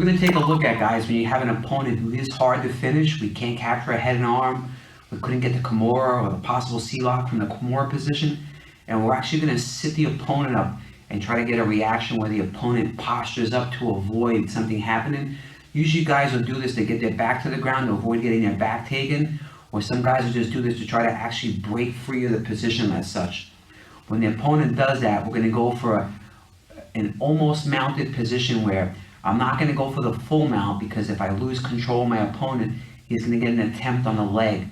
we're going to take a look at, guys, when you have an opponent who is hard to finish, we can't capture a head and arm, we couldn't get the Kimura or the possible C-lock from the Kimura position, and we're actually going to sit the opponent up and try to get a reaction where the opponent postures up to avoid something happening. Usually guys will do this to get their back to the ground to avoid getting their back taken, or some guys will just do this to try to actually break free of the position as such. When the opponent does that, we're going to go for an almost mounted position where I'm not going to go for the full mount, because if I lose control of my opponent, he's going to get an attempt on the leg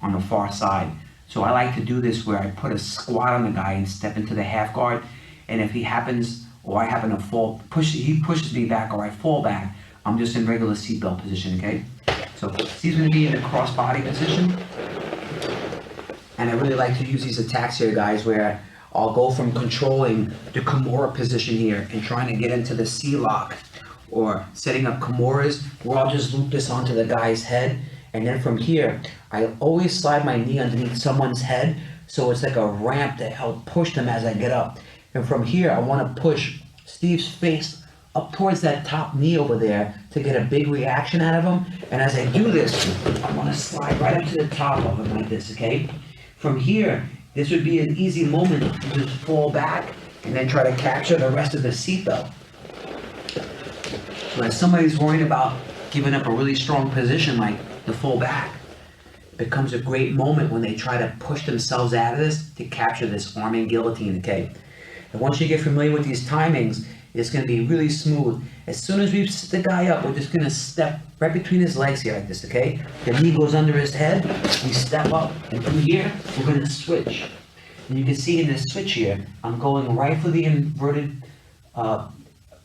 on the far side. So I like to do this where I put a squat on the guy and step into the half guard, and if he happens, or I happen to fall, he pushes me back or I fall back, I'm just in regular seatbelt position, okay? So he's going to be in a cross-body position, and I really like to use these attacks here, guys, where I'll go from controlling the Kimura position here and trying to get into the C-lock or setting up Kimuras, where I'll just loop this onto the guy's head, and then from here, I always slide my knee underneath someone's head, so it's like a ramp to help push them as I get up. And from here, I want to push Steve's face up towards that top knee over there to get a big reaction out of him. And as I do this, I want to slide right up to the top of him like this, okay? From here, this would be an easy moment to just fall back and then try to capture the rest of the seatbelt. When somebody's worried about giving up a really strong position like the full back, it becomes a great moment when they try to push themselves out of this to capture this arm and guillotine, okay? And once you get familiar with these timings, it's going to be really smooth. As soon as we sit the guy up, we're just going to step right between his legs here like this, okay? The knee goes under his head, we step up, and from here, we're going to switch. And you can see in this switch here, I'm going right for the inverted palm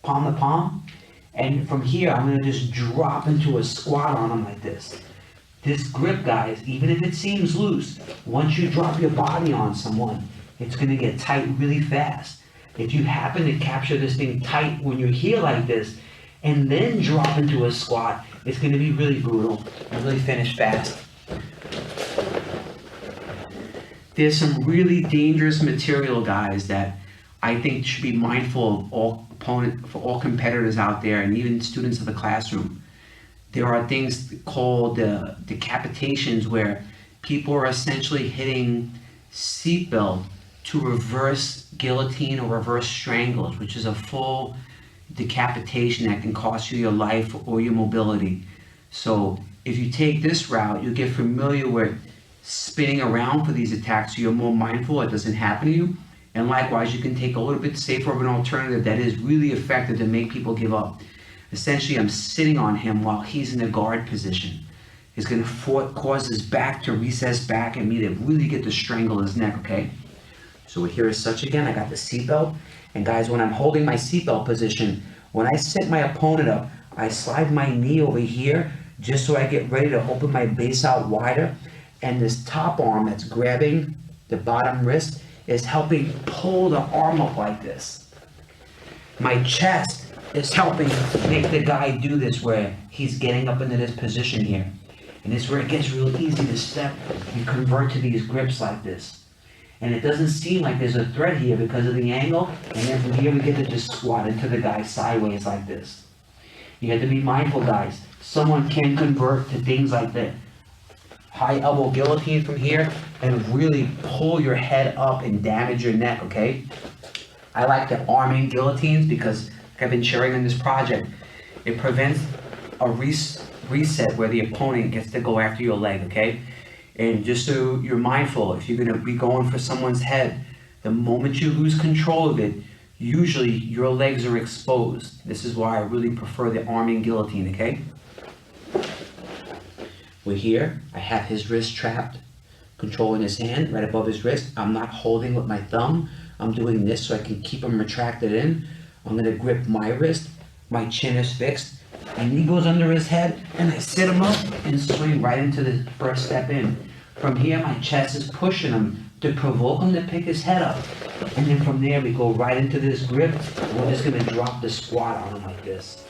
to palm, and from here, I'm going to just drop into a squat on him like this. This grip, guys, even if it seems loose, once you drop your body on someone, it's going to get tight really fast. If you happen to capture this thing tight when you're here like this, and then drop into a squat, it's going to be really brutal and really finish fast. There's some really dangerous material, guys, that I think should be mindful of for all competitors out there, and even students of the classroom. There are things called decapitations, where people are essentially hitting seatbelt to reverse guillotine or reverse strangles, which is a full decapitation that can cost you your life or your mobility. So if you take this route, you'll get familiar with spinning around for these attacks, so you're more mindful it doesn't happen to you. And likewise, you can take a little bit safer of an alternative that is really effective to make people give up. Essentially, I'm sitting on him while he's in a guard position. It's going to cause his back to recess back and me to really get to strangle his neck, okay? So here is such again, I got the seatbelt. And guys, when I'm holding my seatbelt position, when I set my opponent up, I slide my knee over here just so I get ready to open my base out wider. And this top arm that's grabbing the bottom wrist is helping pull the arm up like this. My chest is helping make the guy do this where he's getting up into this position here. And this is where it gets real easy to step and convert to these grips like this. And it doesn't seem like there's a threat here because of the angle, and then from here we get to just squat into the guy sideways like this. You have to be mindful, guys. Someone can convert to things like the high elbow guillotine from here and really pull your head up and damage your neck, okay? I like the arming guillotines because I've been sharing on this project. It prevents a reset where the opponent gets to go after your leg, okay? And just so you're mindful, if you're going to be going for someone's head, the moment you lose control of it, usually your legs are exposed. This is why I really prefer the arming guillotine, okay? We're here. I have his wrist trapped, controlling his hand right above his wrist. I'm not holding with my thumb. I'm doing this so I can keep him retracted in. I'm going to grip my wrist. My chin is fixed. My knee goes under his head, and I sit him up and swing right into the first step in. From here, my chest is pushing him to provoke him to pick his head up. And then from there, we go right into this grip. And we're just going to drop the squat on him like this.